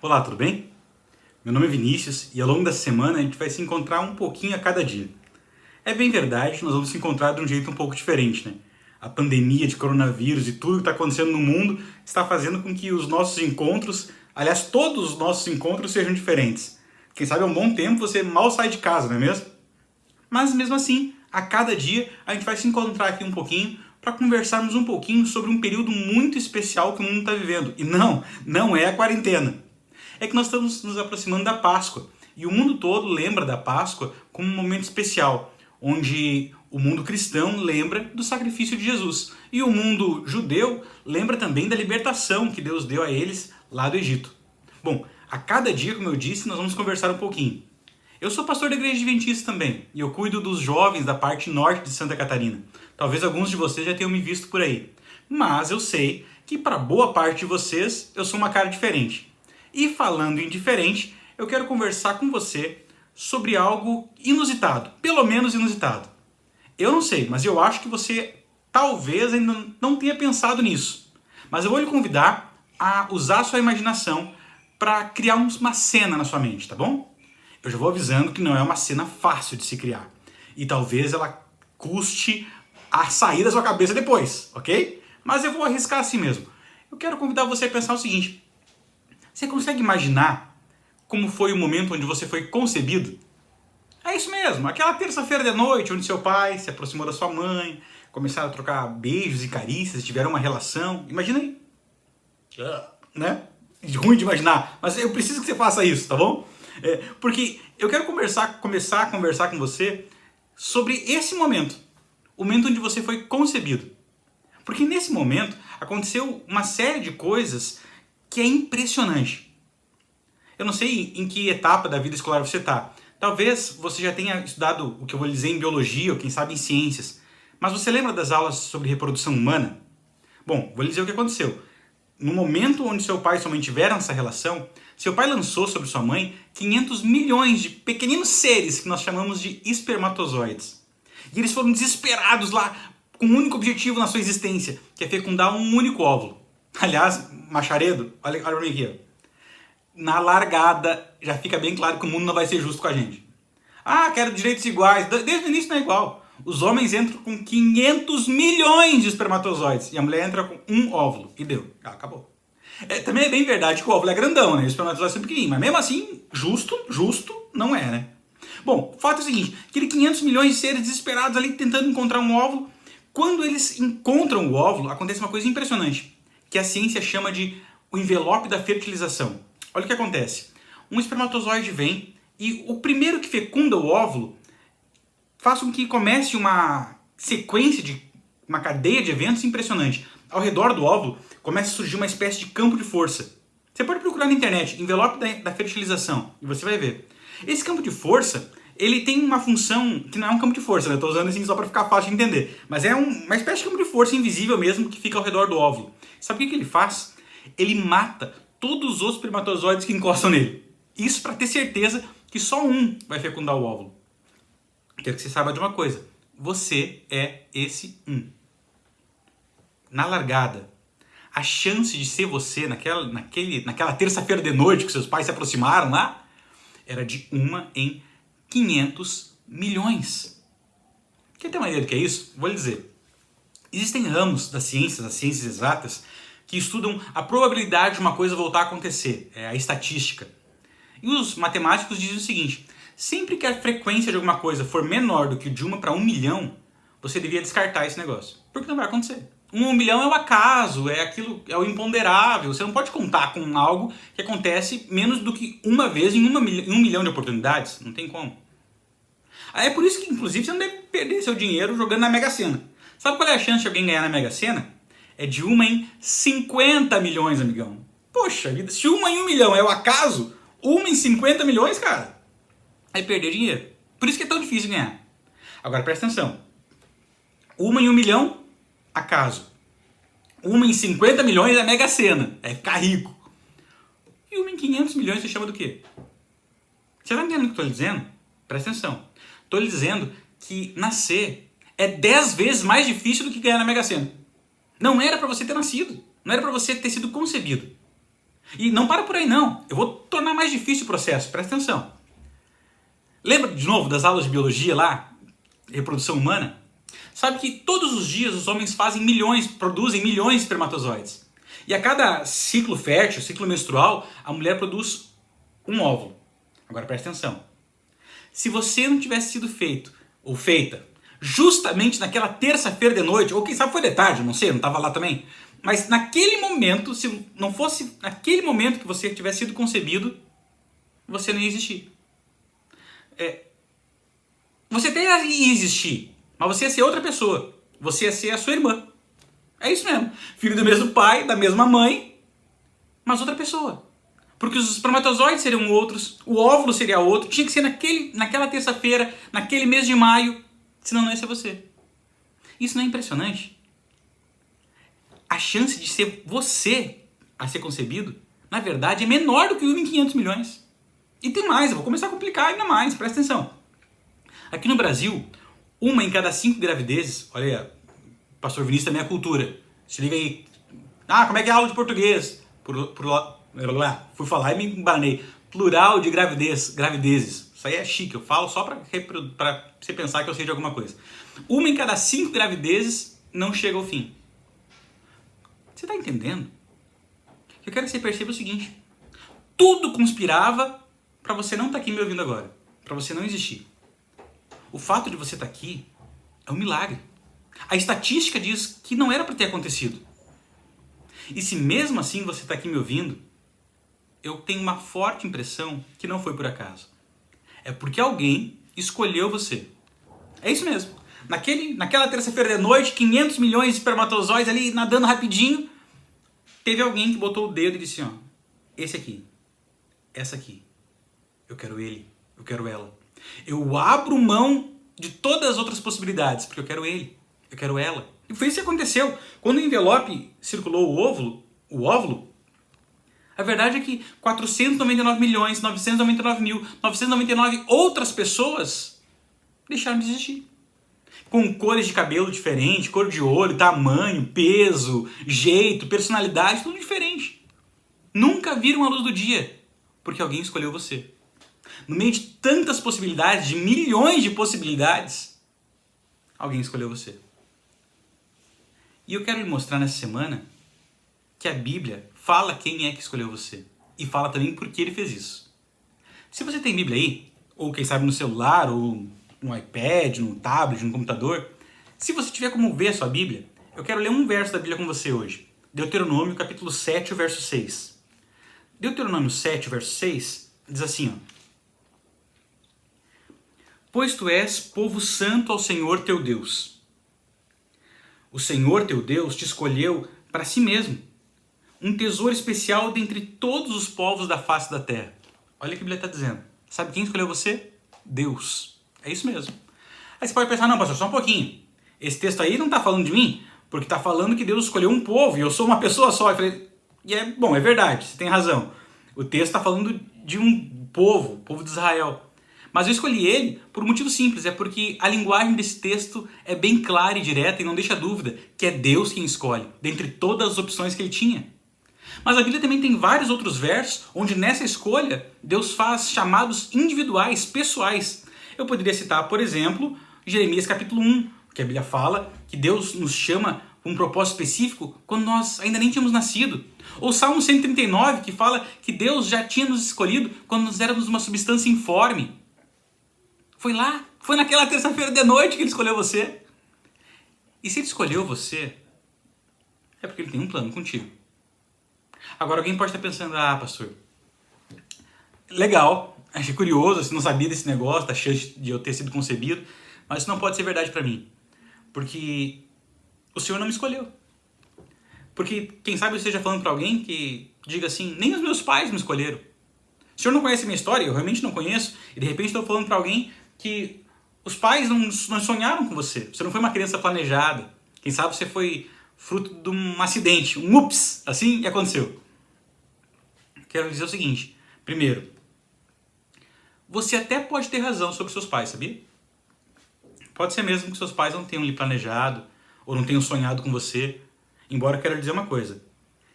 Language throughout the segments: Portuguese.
Olá, tudo bem? Meu nome é Vinícius e ao longo dessa semana a gente vai se encontrar um pouquinho a cada dia. É bem verdade, nós vamos se encontrar de um jeito um pouco diferente, né? A pandemia de coronavírus e tudo que está acontecendo no mundo está fazendo com que os nossos encontros, aliás, todos os nossos encontros sejam diferentes. Quem sabe há um bom tempo você mal sai de casa, não é mesmo? Mas mesmo assim, a cada dia a gente vai se encontrar aqui um pouquinho para conversarmos um pouquinho sobre um período muito especial que o mundo está vivendo. E não é a quarentena. É que nós estamos nos aproximando da Páscoa. E o mundo todo lembra da Páscoa como um momento especial, onde o mundo cristão lembra do sacrifício de Jesus. E o mundo judeu lembra também da libertação que Deus deu a eles lá do Egito. Bom, a cada dia, como eu disse, nós vamos conversar um pouquinho. Eu sou pastor da Igreja Adventista também, e eu cuido dos jovens da parte norte de Santa Catarina. Talvez alguns de vocês já tenham me visto por aí. Mas eu sei que para boa parte de vocês eu sou uma cara diferente. E falando em diferente, eu quero conversar com você sobre algo inusitado, pelo menos inusitado. Eu não sei, mas eu acho que você talvez ainda não tenha pensado nisso. Mas eu vou lhe convidar a usar a sua imaginação para criar uma cena na sua mente, tá bom? Eu já vou avisando que não é uma cena fácil de se criar. E talvez ela custe a sair da sua cabeça depois, ok? Mas eu vou arriscar assim mesmo. Eu quero convidar você a pensar o seguinte. Você consegue imaginar como foi o momento onde você foi concebido? É isso mesmo, aquela terça-feira de noite onde seu pai se aproximou da sua mãe, começaram a trocar beijos e carícias, tiveram uma relação. Imagina aí. Né? Ruim de imaginar, mas eu preciso que você faça isso, tá bom? Porque eu quero começar a conversar com você sobre esse momento. O momento onde você foi concebido. Porque nesse momento aconteceu uma série de coisas que é impressionante. Eu não sei em que etapa da vida escolar você está. Talvez você já tenha estudado o que eu vou dizer em biologia ou quem sabe em ciências. Mas você lembra das aulas sobre reprodução humana? Bom, vou lhe dizer o que aconteceu. No momento onde seu pai e sua mãe tiveram essa relação, seu pai lançou sobre sua mãe 500 milhões de pequeninos seres que nós chamamos de espermatozoides. E eles foram desesperados lá com um único objetivo na sua existência, que é fecundar um único óvulo. Aliás, Macharedo, olha aqui. Na largada, já fica bem claro que o mundo não vai ser justo com a gente. Ah, quero direitos iguais. Desde o início não é igual. Os homens entram com 500 milhões de espermatozoides e a mulher entra com um óvulo. E deu. Acabou. Também é bem verdade que o óvulo é grandão, né? O espermatozoide é pequenininho. Mas mesmo assim, justo não é, né? Bom, o fato é o seguinte. Aquele 500 milhões de seres desesperados ali tentando encontrar um óvulo. Quando eles encontram o óvulo, acontece uma coisa impressionante. Que a ciência chama de o envelope da fertilização. Olha o que acontece. Um espermatozoide vem e o primeiro que fecunda o óvulo faz com que comece uma sequência uma cadeia de eventos impressionante. Ao redor do óvulo começa a surgir uma espécie de campo de força. Você pode procurar na internet, envelope da fertilização, e você vai ver. Esse campo de força, ele tem uma função que não é um campo de força, né? Eu estou usando assim só para ficar fácil de entender. Mas é uma espécie de campo de força invisível mesmo que fica ao redor do óvulo. Sabe o que ele faz? Ele mata todos os espermatozoides que encostam nele. Isso para ter certeza que só um vai fecundar o óvulo. Quero que você saiba de uma coisa. Você é esse um. Na largada, a chance de ser você naquela terça-feira de noite que seus pais se aproximaram lá era de 1 em 500 milhões. Quer ter uma ideia do que é isso? Vou lhe dizer. Existem ramos das ciências exatas, que estudam a probabilidade de uma coisa voltar a acontecer, a estatística. E os matemáticos dizem o seguinte, sempre que a frequência de alguma coisa for menor do que de 1 para 1 milhão, você devia descartar esse negócio. Porque não vai acontecer. 1 milhão é o acaso, é o imponderável. Você não pode contar com algo que acontece menos do que uma vez em 1 milhão de oportunidades. Não tem como. É por isso que, inclusive, você não deve perder seu dinheiro jogando na Mega Sena. Sabe qual é a chance de alguém ganhar na Mega Sena? É de 1 em 50 milhões, amigão. Poxa vida, se 1 em 1 milhão é o acaso, 1 em 50 milhões, cara, é perder dinheiro. Por isso que é tão difícil ganhar. Agora presta atenção. 1 em 1 milhão, acaso. 1 em 50 milhões é Mega Sena, é ficar rico. E 1 em 500 milhões você chama do quê? Você está entendendo o que eu estou lhe dizendo? Presta atenção. Estou lhe dizendo que nascer é 10 vezes mais difícil do que ganhar na Mega Sena. Não era para você ter nascido. Não era para você ter sido concebido. E não para por aí não, eu vou tornar mais difícil o processo, presta atenção. Lembra de novo das aulas de biologia lá, reprodução humana? Sabe que todos os dias os homens produzem milhões de espermatozoides. E a cada ciclo fértil, ciclo menstrual, a mulher produz um óvulo. Agora presta atenção. Se você não tivesse sido feito ou feita justamente naquela terça-feira de noite, ou quem sabe foi de tarde, não sei, eu não estava lá também, mas naquele momento, se não fosse naquele momento que você tivesse sido concebido, você não ia existir. Você até ia existir, mas você ia ser outra pessoa. Você ia ser a sua irmã. É isso mesmo. Filho do mesmo pai, da mesma mãe, mas outra pessoa. Porque os espermatozoides seriam outros, o óvulo seria outro, tinha que ser naquela terça-feira, naquele mês de maio, senão não ia ser você. Isso não é impressionante? A chance de ser você a ser concebido, na verdade, é menor do que 1 em 500 milhões. E tem mais, eu vou começar a complicar ainda mais, presta atenção. Aqui no Brasil, 1 em cada 5 gravidezes, olha aí, pastor Vinícius também é cultura, se liga aí. Como é que é a aula de português? Fui falar e me embanei. Plural de gravidezes. Isso aí é chique, eu falo só para você pensar que eu sei de alguma coisa. 1 em cada 5 gravidezes não chega ao fim. Você está entendendo? Eu quero que você perceba o seguinte. Tudo conspirava para você não estar aqui me ouvindo agora. Para você não existir. O fato de você estar aqui é um milagre. A estatística diz que não era para ter acontecido. E se mesmo assim você está aqui me ouvindo, eu tenho uma forte impressão que não foi por acaso. É porque alguém escolheu você. É isso mesmo. Naquela terça-feira de noite, 500 milhões de espermatozoides ali nadando rapidinho, teve alguém que botou o dedo e disse, esse aqui, essa aqui, eu quero ele, eu quero ela. Eu abro mão de todas as outras possibilidades, porque eu quero ele, eu quero ela. E foi isso que aconteceu. Quando o envelope circulou o óvulo, a verdade é que 499.999.999 outras pessoas deixaram de existir. Com cores de cabelo diferentes, cor de olho, tamanho, peso, jeito, personalidade, tudo diferente. Nunca viram a luz do dia, porque alguém escolheu você. No meio de tantas possibilidades, de milhões de possibilidades, alguém escolheu você. E eu quero lhe mostrar nessa semana que a Bíblia fala quem é que escolheu você. E fala também por que ele fez isso. Se você tem Bíblia aí, ou quem sabe no celular, ou no iPad, no tablet, no computador, se você tiver como ver a sua Bíblia, eu quero ler um verso da Bíblia com você hoje. Deuteronômio, capítulo 7, o verso 6. Deuteronômio 7, verso 6, diz assim, Pois tu és povo santo ao Senhor teu Deus. O Senhor teu Deus te escolheu para si mesmo, um tesouro especial dentre todos os povos da face da terra. Olha o que a Bíblia está dizendo. Sabe quem escolheu você? Deus. É isso mesmo. Aí você pode pensar, não, pastor, só um pouquinho. Esse texto aí não está falando de mim, porque está falando que Deus escolheu um povo e eu sou uma pessoa só. Eu falei, é verdade, você tem razão. O texto está falando de um povo, o povo de Israel. Mas eu escolhi ele por um motivo simples, é porque a linguagem desse texto é bem clara e direta e não deixa dúvida que é Deus quem escolhe, dentre todas as opções que ele tinha. Mas a Bíblia também tem vários outros versos onde nessa escolha Deus faz chamados individuais, pessoais. Eu poderia citar, por exemplo, Jeremias capítulo 1, que a Bíblia fala que Deus nos chama com um propósito específico quando nós ainda nem tínhamos nascido. Ou Salmo 139, que fala que Deus já tinha nos escolhido quando nós éramos uma substância informe. Foi naquela terça-feira de noite que ele escolheu você. E se ele escolheu você, é porque ele tem um plano contigo. Agora alguém pode estar pensando, pastor, legal, achei curioso, você não sabia desse negócio, da chance de eu ter sido concebido, mas isso não pode ser verdade para mim. Porque o Senhor não me escolheu. Porque quem sabe eu esteja falando para alguém que diga assim, nem os meus pais me escolheram. O Senhor não conhece a minha história, eu realmente não conheço, e de repente estou falando para alguém que os pais não sonharam com você. Você não foi uma criança planejada. Quem sabe você foi fruto de um acidente, um ups, assim, e aconteceu. Quero dizer o seguinte. Primeiro, você até pode ter razão sobre seus pais, sabia? Pode ser mesmo que seus pais não tenham lhe planejado, ou não tenham sonhado com você. Embora eu quero dizer uma coisa.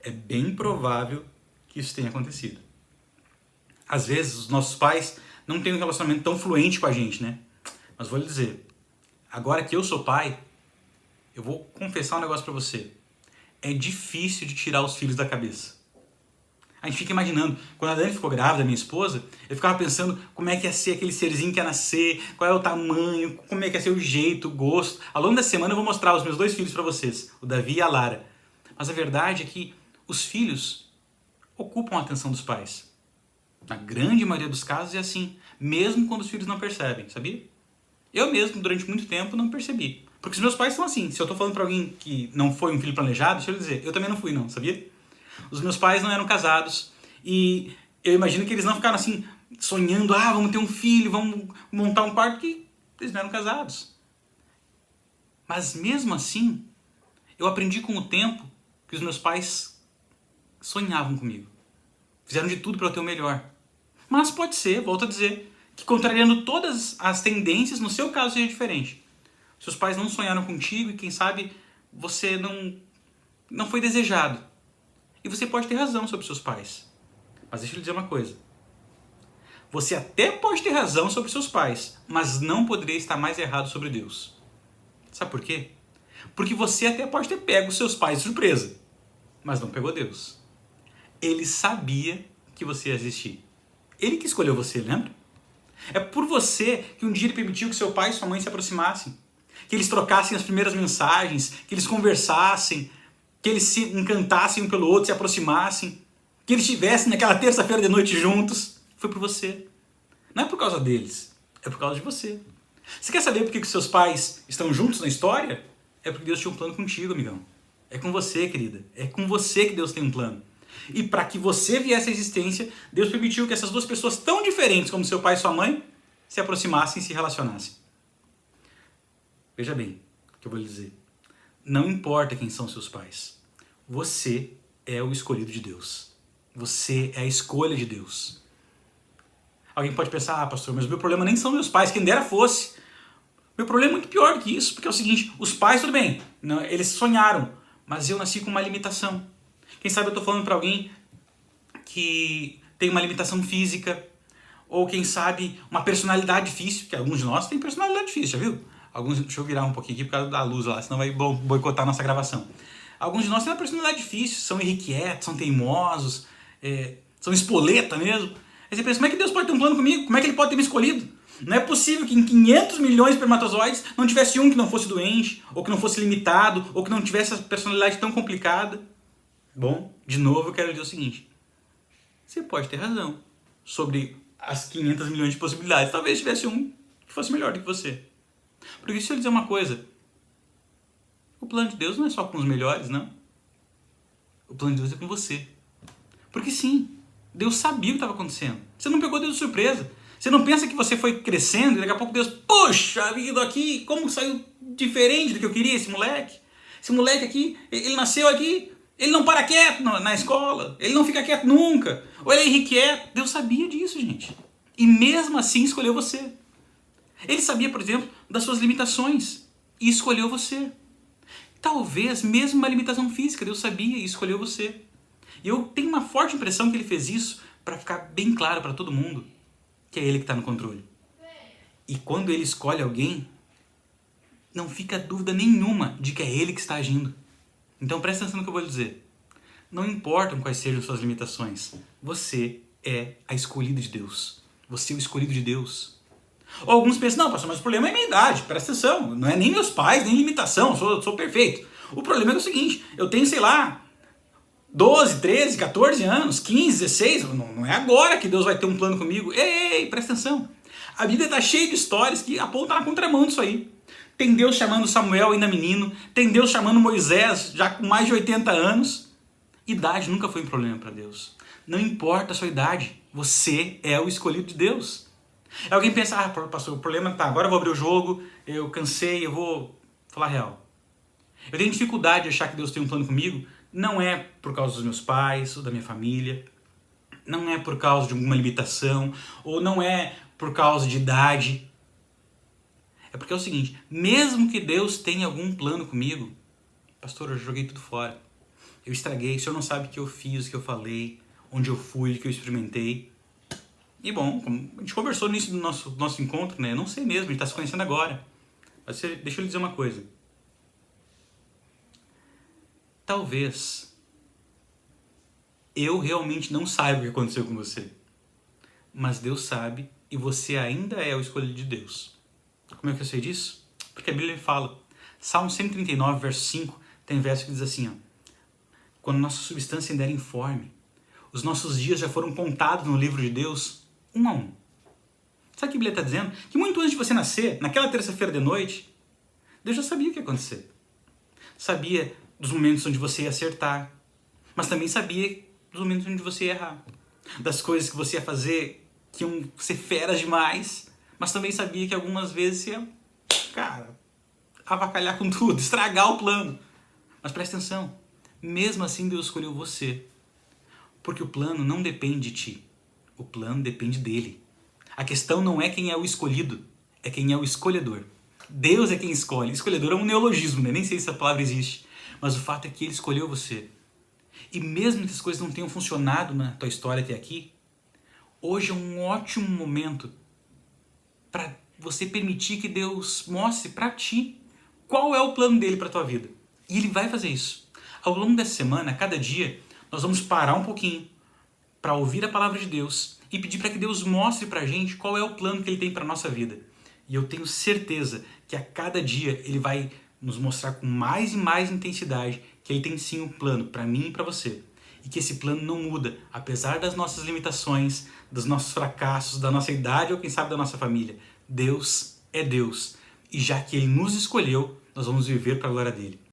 É bem provável que isso tenha acontecido. Às vezes, os nossos pais não têm um relacionamento tão fluente com a gente, né? Mas vou lhe dizer, agora que eu sou pai, eu vou confessar um negócio pra você. É difícil de tirar os filhos da cabeça. A gente fica imaginando, quando a Dani ficou grávida, minha esposa, eu ficava pensando como é que ia ser aquele serzinho que ia nascer, qual é o tamanho, como é que ia ser o jeito, o gosto. Ao longo da semana eu vou mostrar os meus 2 filhos pra vocês, o Davi e a Lara. Mas a verdade é que os filhos ocupam a atenção dos pais. Na grande maioria dos casos é assim, mesmo quando os filhos não percebem, sabia? Eu mesmo, durante muito tempo, não percebi. Porque os meus pais são assim. Se eu tô falando pra alguém que não foi um filho planejado, deixa eu dizer, eu também não fui não, sabia? Os meus pais não eram casados e eu imagino que eles não ficaram assim, sonhando, vamos ter um filho, vamos montar um quarto, que eles não eram casados. Mas mesmo assim, eu aprendi com o tempo que os meus pais sonhavam comigo. Fizeram de tudo para eu ter o melhor. Mas pode ser, volto a dizer, que contrariando todas as tendências, no seu caso seja diferente. Seus pais não sonharam contigo e quem sabe você não foi desejado. E você pode ter razão sobre seus pais. Mas deixa eu lhe dizer uma coisa. Você até pode ter razão sobre seus pais, mas não poderia estar mais errado sobre Deus. Sabe por quê? Porque você até pode ter pego seus pais de surpresa, mas não pegou Deus. Ele sabia que você ia existir. Ele que escolheu você, lembra? É por você que um dia ele permitiu que seu pai e sua mãe se aproximassem. Que eles trocassem as primeiras mensagens, que eles conversassem, que eles se encantassem um pelo outro, se aproximassem, que eles estivessem naquela terça-feira de noite juntos. Foi por você. Não é por causa deles, é por causa de você. Você quer saber por que os seus pais estão juntos na história? É porque Deus tinha um plano contigo, amigão. É com você, querida. É com você que Deus tem um plano. E para que você viesse à existência, Deus permitiu que essas duas pessoas tão diferentes como seu pai e sua mãe se aproximassem e se relacionassem. Veja bem o que eu vou lhe dizer. Não importa quem são seus pais. Você é o escolhido de Deus. Você é a escolha de Deus. Alguém pode pensar, pastor, mas o meu problema nem são meus pais, quem dera fosse. Meu problema é muito pior do que isso, porque é o seguinte, os pais, tudo bem, não, eles sonharam, mas eu nasci com uma limitação. Quem sabe eu estou falando para alguém que tem uma limitação física, ou quem sabe uma personalidade difícil, que alguns de nós têm personalidade difícil, já viu? Deixa eu virar um pouquinho aqui por causa da luz lá, senão vai boicotar a nossa gravação. Alguns de nós têm uma personalidade difícil, são irrequietos, são teimosos, são espoleta mesmo. Aí você pensa, como é que Deus pode ter um plano comigo? Como é que Ele pode ter me escolhido? Não é possível que em 500 milhões de espermatozoides não tivesse um que não fosse doente, ou que não fosse limitado, ou que não tivesse essa personalidade tão complicada. Bom, de novo eu quero dizer o seguinte. Você pode ter razão sobre as 500 milhões de possibilidades. Talvez tivesse um que fosse melhor do que você. Porque se eu dizer uma coisa, o plano de Deus não é só com os melhores, não. O plano de Deus é com você. Porque sim, Deus sabia o que estava acontecendo. Você não pegou Deus de surpresa. Você não pensa que você foi crescendo e daqui a pouco Deus, puxa vida aqui, como saiu diferente do que eu queria esse moleque? Esse moleque aqui, ele nasceu aqui, ele não para quieto na escola, ele não fica quieto nunca, ou ele é irrequieto. Deus sabia disso, gente. E mesmo assim escolheu você. Ele sabia, por exemplo, das suas limitações e escolheu você. Talvez mesmo uma limitação física, Deus sabia e escolheu você. E eu tenho uma forte impressão que Ele fez isso para ficar bem claro para todo mundo que é Ele que está no controle. E quando Ele escolhe alguém, não fica dúvida nenhuma de que é Ele que está agindo. Então presta atenção no que eu vou lhe dizer. Não importam quais sejam suas limitações, você é a escolhida de Deus. Você é o escolhido de Deus. Ou alguns pensam, não, pastor, mas o problema é a minha idade, presta atenção, não é nem meus pais, nem limitação, eu sou perfeito. O problema é o seguinte, eu tenho, sei lá, 12, 13, 14 anos, 15, 16, não é agora que Deus vai ter um plano comigo. Ei, presta atenção. A Bíblia está cheia de histórias que apontam na contramão disso aí. Tem Deus chamando Samuel ainda menino, tem Deus chamando Moisés já com mais de 80 anos. Idade nunca foi um problema para Deus. Não importa a sua idade, você é o escolhido de Deus. Alguém pensa, pastor, o problema tá, agora eu vou abrir o jogo, eu cansei, eu vou falar a real. Eu tenho dificuldade de achar que Deus tem um plano comigo, não é por causa dos meus pais ou da minha família, não é por causa de alguma limitação, ou não é por causa de idade. É porque é o seguinte, mesmo que Deus tenha algum plano comigo, pastor, eu joguei tudo fora. Eu estraguei, o senhor não sabe o que eu fiz, o que eu falei, onde eu fui, que eu experimentei. E bom, como a gente conversou no início do nosso encontro, né? Eu não sei mesmo, a gente está se conhecendo agora. Mas deixa eu lhe dizer uma coisa. Talvez eu realmente não saiba o que aconteceu com você. Mas Deus sabe e você ainda é o escolhido de Deus. Como é que eu sei disso? Porque a Bíblia fala. Salmo 139, verso 5, tem verso que diz assim, ó. Quando nossa substância ainda era informe, os nossos dias já foram contados no livro de Deus, um a um. Sabe o que a Bíblia está dizendo? Que muito antes de você nascer, naquela terça-feira de noite, Deus já sabia o que ia acontecer. Sabia dos momentos onde você ia acertar, mas também sabia dos momentos onde você ia errar. Das coisas que você ia fazer que iam ser feras demais, mas também sabia que algumas vezes ia, avacalhar com tudo, estragar o plano. Mas presta atenção, mesmo assim Deus escolheu você. Porque o plano não depende de ti, o plano depende dele. A questão não é quem é o escolhido, é quem é o escolhedor. Deus é quem escolhe. Escolhedor é um neologismo, né? Nem sei se essa palavra existe. Mas o fato é que Ele escolheu você. E mesmo que as coisas não tenham funcionado na tua história até aqui, hoje é um ótimo momento para você permitir que Deus mostre para ti qual é o plano dele para tua vida. E Ele vai fazer isso. Ao longo dessa semana, a cada dia, nós vamos parar um pouquinho para ouvir a palavra de Deus e pedir para que Deus mostre para a gente qual é o plano que Ele tem para a nossa vida. E eu tenho certeza que a cada dia Ele vai nos mostrar com mais e mais intensidade que Ele tem sim um plano para mim e para você. E que esse plano não muda, apesar das nossas limitações, dos nossos fracassos, da nossa idade ou quem sabe da nossa família. Deus é Deus. E já que Ele nos escolheu, nós vamos viver para a glória dEle.